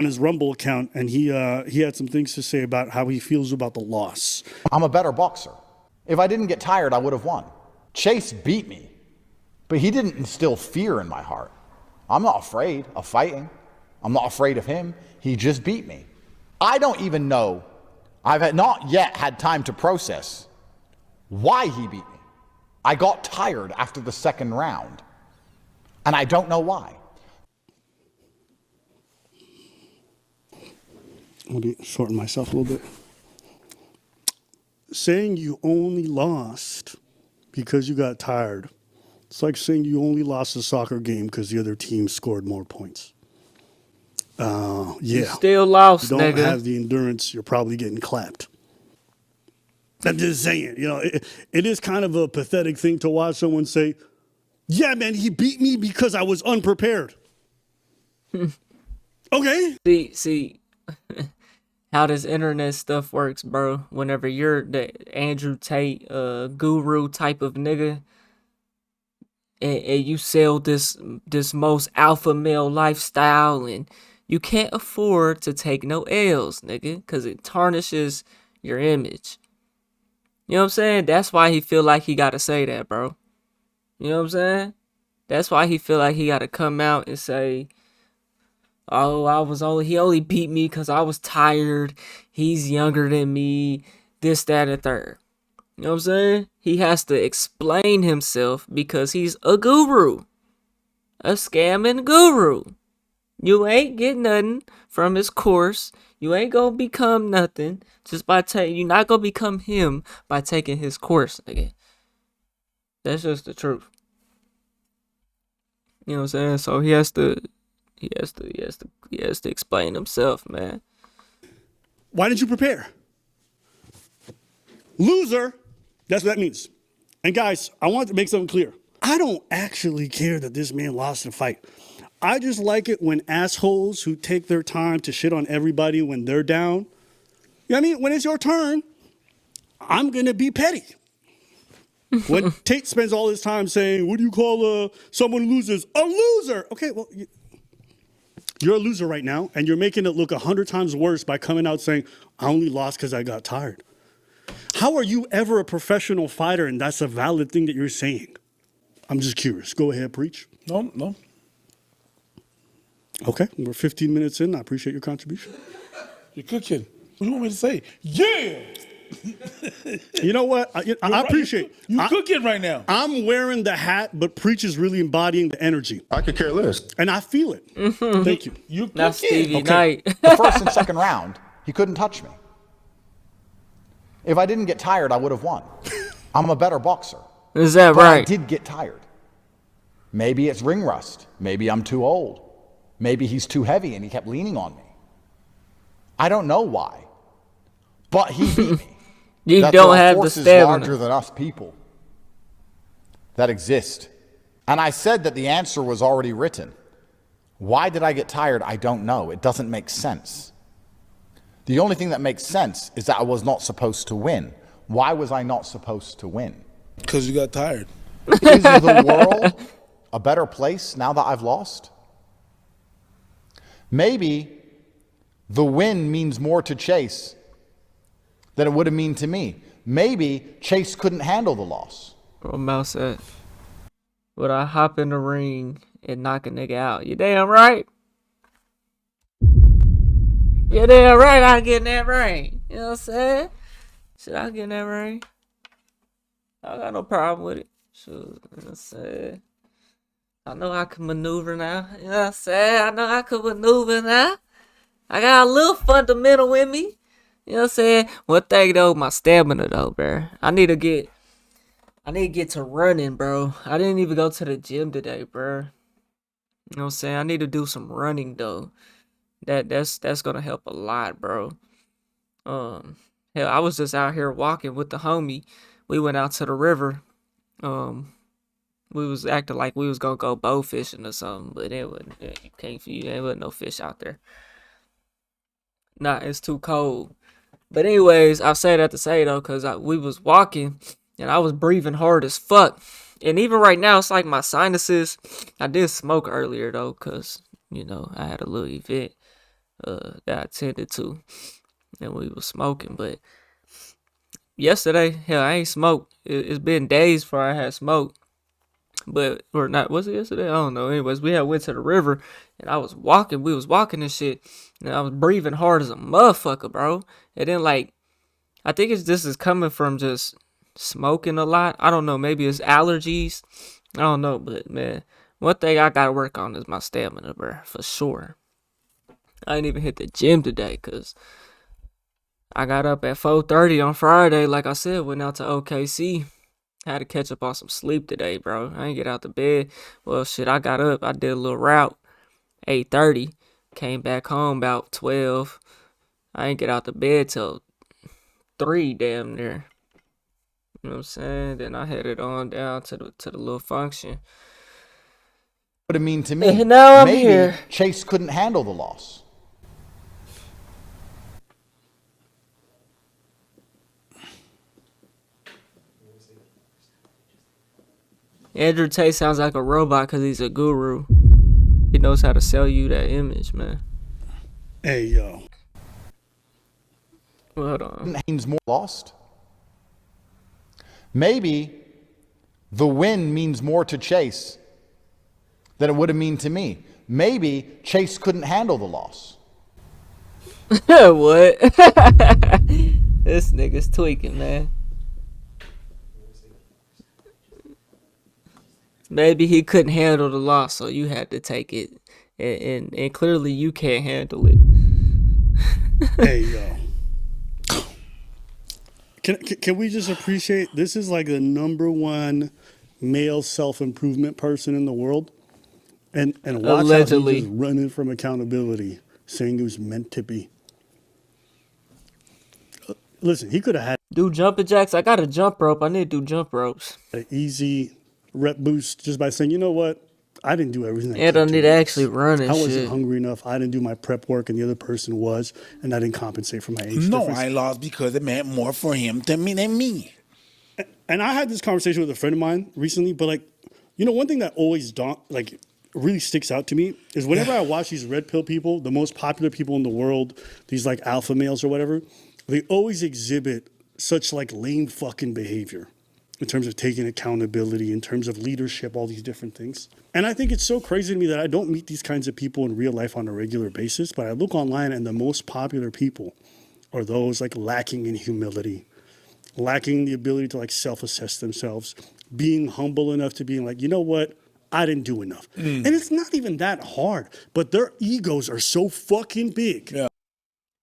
on his Rumble account, and he had some things to say about how he feels about the loss. I'm a better boxer. If I didn't get tired, I would have won. Chase beat me, but he didn't instill fear in my heart. I'm not afraid of fighting. I'm not afraid of him. He just beat me. I don't even know. I've not yet had time to process why he beat me. I got tired after the second round, and I don't know why. Let me shorten myself a little bit. Saying you only lost because you got tired. It's like saying you only lost a soccer game because the other team scored more points. Yeah. You still lost, you don't nigga. have the endurance, you're probably getting clapped. I'm just saying, it is kind of a pathetic thing to watch someone say, yeah, man, he beat me because I was unprepared. Okay. See, how this internet stuff works, bro. Whenever you're the Andrew Tate guru type of nigga, and you sell this most alpha male lifestyle, and you can't afford to take no L's, nigga, because it tarnishes your image. You know what I'm saying? That's why he feel like he gotta say that, bro. You know what I'm saying? That's why he feel like he gotta come out and say, oh, he only beat me because I was tired. He's younger than me. This, that, and third. You know what I'm saying? He has to explain himself because he's a guru. A scamming guru. You ain't getting nothing from his course. You ain't gonna become nothing just by you're not gonna become him by taking his course, nigga. That's just the truth. You know what I'm saying? So he has to explain himself, man. Why didn't you prepare? Loser. That's what that means. And guys, I want to make something clear. I don't actually care that this man lost the fight. I just like it when assholes who take their time to shit on everybody when they're down. You know what I mean? When it's your turn, I'm going to be petty. When Tate spends all his time saying, what do you call someone who loses? A loser! Okay, well, you're a loser right now, and you're making it look 100 times worse by coming out saying, I only lost because I got tired. How are you ever a professional fighter and that's a valid thing that you're saying? I'm just curious. Go ahead, preach. No. Okay, we're 15 minutes in. I appreciate your contribution. You're cooking. What do you want me to say? Yeah! You know what? I appreciate it. You're cooking right now. I'm wearing the hat, but Preach is really embodying the energy. I could care less. And I feel it. Thank you. You cooking. Now Stevie Okay. Knight. The first and second round, he couldn't touch me. If I didn't get tired, I would have won. I'm a better boxer. Is that But I right? did get tired. Maybe it's ring rust. Maybe I'm too old. Maybe he's too heavy and he kept leaning on me. I don't know why. But he beat me. You That don't there are have the forces stamina. larger than us people that exist. And I said that the answer was already written. Why did I get tired? I don't know. It doesn't make sense. The only thing that makes sense is that I was not supposed to win. Why was I not supposed to win? Because you got tired. Is the world a better place now that I've lost? Maybe the win means more to Chase than it would have mean to me. Maybe Chase couldn't handle the loss. Bro, Mouse said, would I hop in the ring and knock a nigga out? You damn right. You damn right I get in that ring. You know what I'm saying? Should I get in that ring? I got no problem with it. Sure, you know what I'm saying? I know I can maneuver now. You know what I'm saying? I know I can maneuver now. I got a little fundamental in me. You know what I'm saying? One thing though, my stamina though, bro. I need to get to running, bro. I didn't even go to the gym today, bro. You know what I'm saying? I need to do some running though. That's gonna help a lot, bro. Hell, I was just out here walking with the homie. We went out to the river. We was acting like we was gonna go bow fishing or something, but it wasn't. There wasn't no fish out there. Nah, it's too cold. But anyways, I say that to say though, cause we was walking and I was breathing hard as fuck. And even right now, it's like my sinuses. I did smoke earlier though, cause I had a little event. that I attended to, and we was smoking. But yesterday, hell, I ain't smoked. It's been days before I had smoked. But or not, was it yesterday? I don't know. Anyways, we had went to the river and I was walking. We was walking and shit, and I was breathing hard as a motherfucker, bro. And then like, I think this is coming from just smoking a lot. I don't know. Maybe it's allergies. I don't know. But man, one thing I gotta work on is my stamina, bro, for sure. I didn't even hit the gym today because I got up at 4:30 on Friday. Like I said, went out to OKC. Had to catch up on some sleep today, bro. I ain't get out the bed. Well, shit, I got up. I did a little route. 8:30. Came back home about 12. I ain't get out the bed till 3 damn near. You know what I'm saying? Then I headed on down to the little function. What it mean to me? And now I'm Maybe here. Chase couldn't handle the loss. Andrew Tate sounds like a robot because he's a guru. He knows how to sell you that image, man. Hey, yo. Well, hold on. Means more lost. Maybe the win means more to Chase than it would have mean to me. Maybe Chase couldn't handle the loss. What? This nigga's tweaking, man. Maybe he couldn't handle the loss, so you had to take it. And clearly you can't handle it. Hey, yo. Can we just appreciate this is like the number one male self-improvement person in the world? And watch Allegedly. how he's just running from accountability, saying it was meant to be. Listen, he could have had Do jumping jacks. I got a jump rope. I need to do jump ropes. an easy rep boost just by saying, you know what? I didn't do everything. And I need to actually run and I wasn't shit. hungry enough. I didn't do my prep work, and the other person was, and I didn't compensate for my age No, difference. I lost because it meant more for him than me. And I had this conversation with a friend of mine recently, but like, you know, one thing that always really sticks out to me is whenever I watch these red pill people, the most popular people in the world, these like alpha males or whatever, they always exhibit such like lame fucking behavior in terms of taking accountability, in terms of leadership, all these different things. And I think it's so crazy to me that I don't meet these kinds of people in real life on a regular basis, but I look online and the most popular people are those like lacking in humility, lacking the ability to like self-assess themselves, being humble enough to being like, you know what? I didn't do enough. And it's not even that hard, but their egos are so fucking big.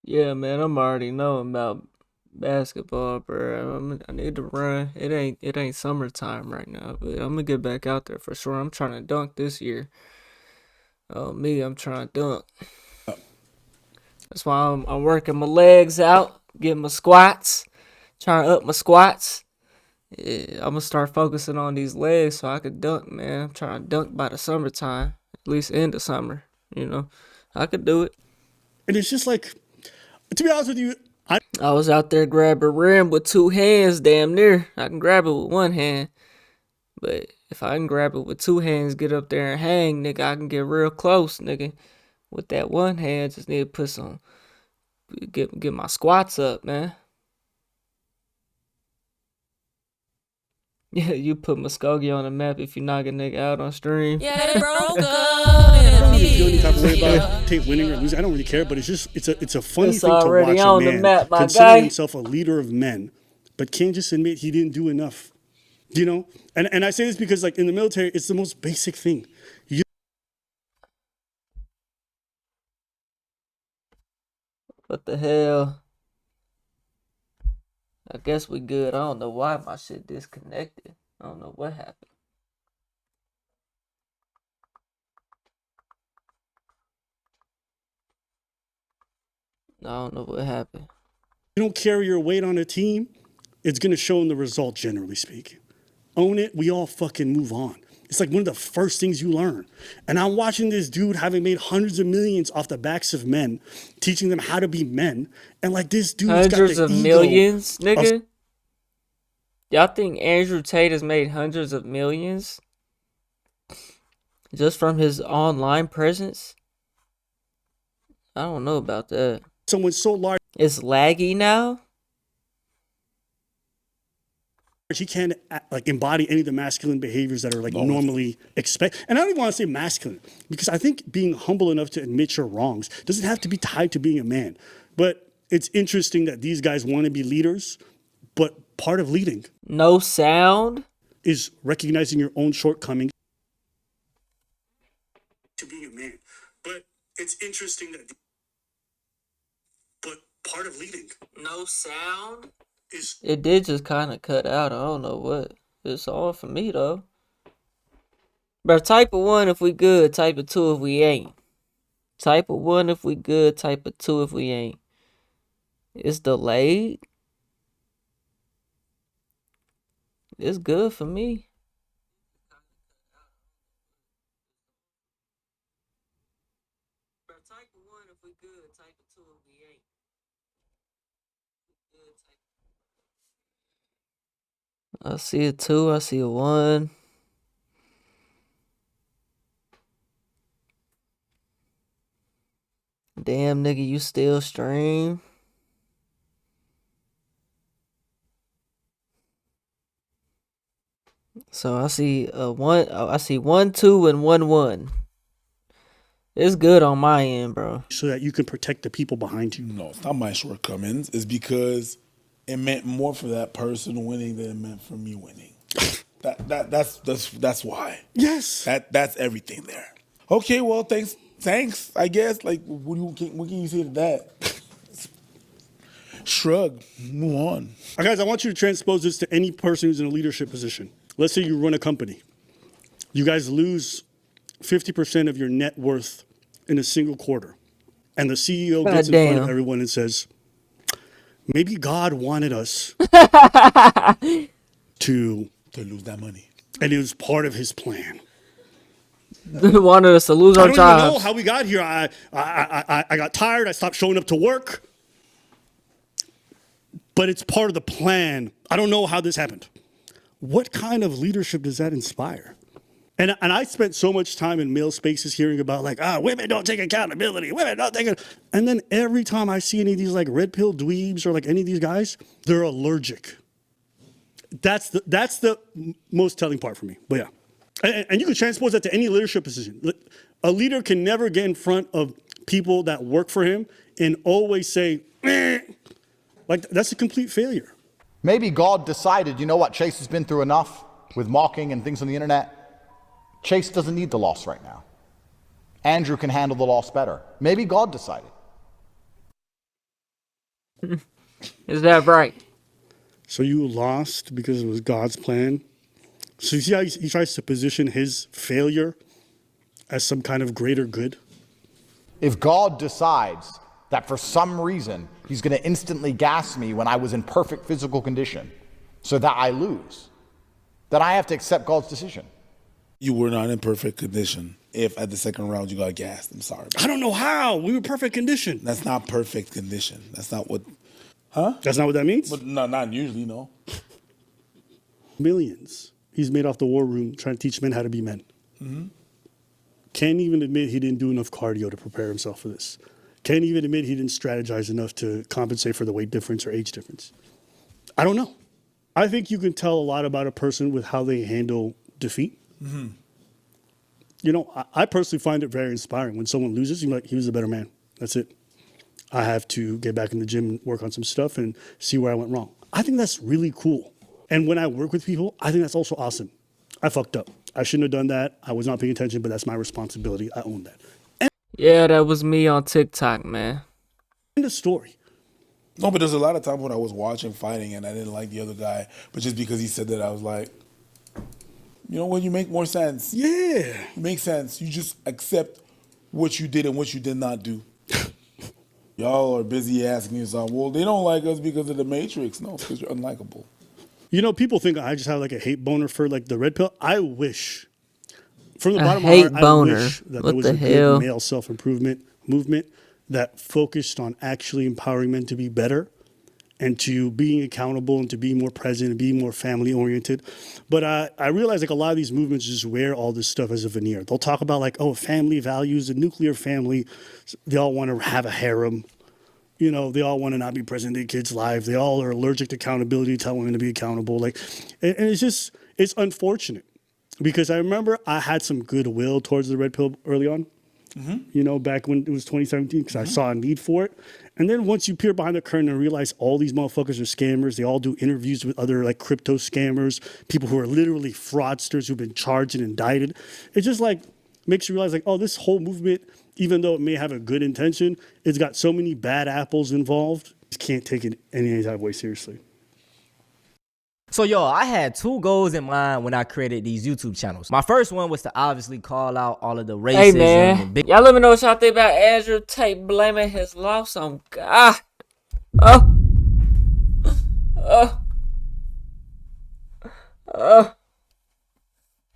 Yeah, man, I'm already knowing about basketball, bro. I need to run. It ain't summertime right now, but I'm gonna get back out there for sure. I'm trying to dunk this year. Oh, me, I'm trying to dunk. That's why I'm working my legs out, getting my squats, trying to up my squats. Yeah, I'm gonna start focusing on these legs so I could dunk, man. I'm trying to dunk by the summertime, at least end of summer. You know, I could do it. And it's just like, to be honest with you, I was out there grabbing rim with 2 hands, damn near. I can grab it with 1 hand, but if I can grab it with 2 hands, get up there and hang, nigga, I can get real close, nigga. With that 1 hand, just need to get my squats up, man. Yeah, you put Muskogee on the map if you knock a nigga out on stream. Yeah, they broke up. I don't feel any type of way about Tate winning or losing. I don't really care, but it's a funny It's thing to already watch on a the man map, my considering guy. himself a leader of men, but can't just admit he didn't do enough. You know? And I say this because like in the military, it's the most basic thing. What the hell? I guess we good. I don't know why my shit disconnected. I don't know what happened. I don't know what happened. You don't carry your weight on a team, it's going to show in the result, generally speaking. Own it, we all fucking move on. It's like one of the first things you learn. And I'm watching this dude having made hundreds of millions off the backs of men, teaching them how to be men. And like this dude's Hundreds got the of ego millions, nigga? Y'all think Andrew Tate has made hundreds of millions? Just from his online presence? I don't know about that. someone so large It's laggy now. he can't like embody any of the masculine behaviors that are like normally expect. And I don't even want to say masculine because I think being humble enough to admit your wrongs doesn't have to be tied to being a man. But it's interesting that these guys want to be leaders, but part of leading No sound. is recognizing your own shortcomings to being a man. But it's interesting that but part of leading No sound. is It did just kind of cut out. I don't know what. It's on for me though. Bro, type of 1 if we good, type of 2 if we ain't. Type of 1 if we good, type of 2 if we ain't. It's delayed. It's good for me. Bro, type of 1 if we good, type of 2 if we ain't. I see a 2, I see a 1. Damn, nigga, you still stream? So I see a 1. I see 1, 2, and 1, 1. It's good on my end, bro. so that you can protect the people behind you. No, it's not my shortcomings. It's because it meant more for that person winning than it meant for me winning. That's why. Yes. That's everything there. Okay, well, thanks. I guess. Like, what can you say to that? Shrug. Move on. Guys, I want you to transpose this to any person who's in a leadership position. Let's say you run a company. You guys lose 50% of your net worth in a single quarter. And the CEO gets in front of everyone and says, maybe God wanted us to lose that money. And it was part of his plan. Wanted us to lose our jobs. I don't even know how we got here. I got tired. I stopped showing up to work. But it's part of the plan. I don't know how this happened. What kind of leadership does that inspire? And I spent so much time in male spaces hearing about like, women don't take accountability. Women don't take it. And then every time I see any of these like red pill dweebs or like any of these guys, they're allergic. That's the most telling part for me. But yeah. And you can transpose that to any leadership position. A leader can never get in front of people that work for him and always say, like that's a complete failure. Maybe God decided, you know what, Chase has been through enough with mocking and things on the internet. Chase doesn't need the loss right now. Andrew can handle the loss better. Maybe God decided. Is that right? So you lost because it was God's plan? So you see how he tries to position his failure as some kind of greater good? If God decides that for some reason he's going to instantly gas me when I was in perfect physical condition so that I lose, then I have to accept God's decision. You were not in perfect condition if at the second round you got gassed. I'm sorry. I don't know how. We were perfect condition. That's not perfect condition. That's not what... That's not what that means? But no, not usually, no. Millions he's made off the war room trying to teach men how to be men. Mm-hmm. Can't even admit he didn't do enough cardio to prepare himself for this. Can't even admit he didn't strategize enough to compensate for the weight difference or age difference. I don't know. I think you can tell a lot about a person with how they handle defeat. Mm-hmm. You know, I personally find it very inspiring when someone loses. You're like, he was a better man. That's it. I have to get back in the gym and work on some stuff and see where I went wrong. I think that's really cool. And when I work with people, I think that's also awesome. I fucked up. I shouldn't have done that. I was not paying attention, but that's my responsibility. I own that. Yeah, that was me on TikTok, man. End of story. No, but there's a lot of times when I was watching fighting and I didn't like the other guy, but just because he said that, I was like, you know what, you make more sense. Yeah. You make sense. You just accept what you did and what you did not do. Y'all are busy asking yourself, well, they don't like us because of the Matrix. No, it's because you're unlikable. You know, people think I just have like a hate boner for like the red pill. I wish, from the bottom of hate my heart, boner. I wish that What there was the a hell? good male self-improvement movement that focused on actually empowering men to be better and to being accountable and to being more present and being more family oriented. But I realize like a lot of these movements just wear all this stuff as a veneer. They'll talk about like, oh, family values, the nuclear family. They all want to have a harem. You know, they all want to not be present in their kids' lives. They all are allergic to accountability, tell women to be accountable. Like, and it's unfortunate because I remember I had some goodwill towards the red pill early on. You know, back when it was 2017, because I saw a need for it. And then once you peer behind the curtain and realize all these motherfuckers are scammers, they all do interviews with other like crypto scammers, people who are literally fraudsters who've been charged and indicted. It just like makes you realize like, oh, this whole movement, even though it may have a good intention, it's got so many bad apples involved. You just can't take it any type of way seriously. So, yo, I had 2 goals in mind when I created these YouTube channels. My first one was to obviously call out all of the racism. Hey, man. And big Y'all let me know what y'all think about Andrew Tate blaming his loss on God. Oh.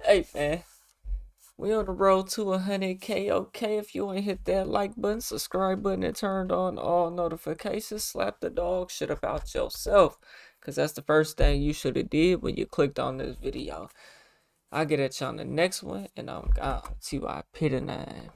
Hey, man. We on the road to 100K. Okay, if you ain't hit that like button, subscribe button, and turned on all notifications, slap the dog shit about yourself. Because that's the first thing you should have did when you clicked on this video. I'll get at you on the next one, and I'm gone. TY Pit 9.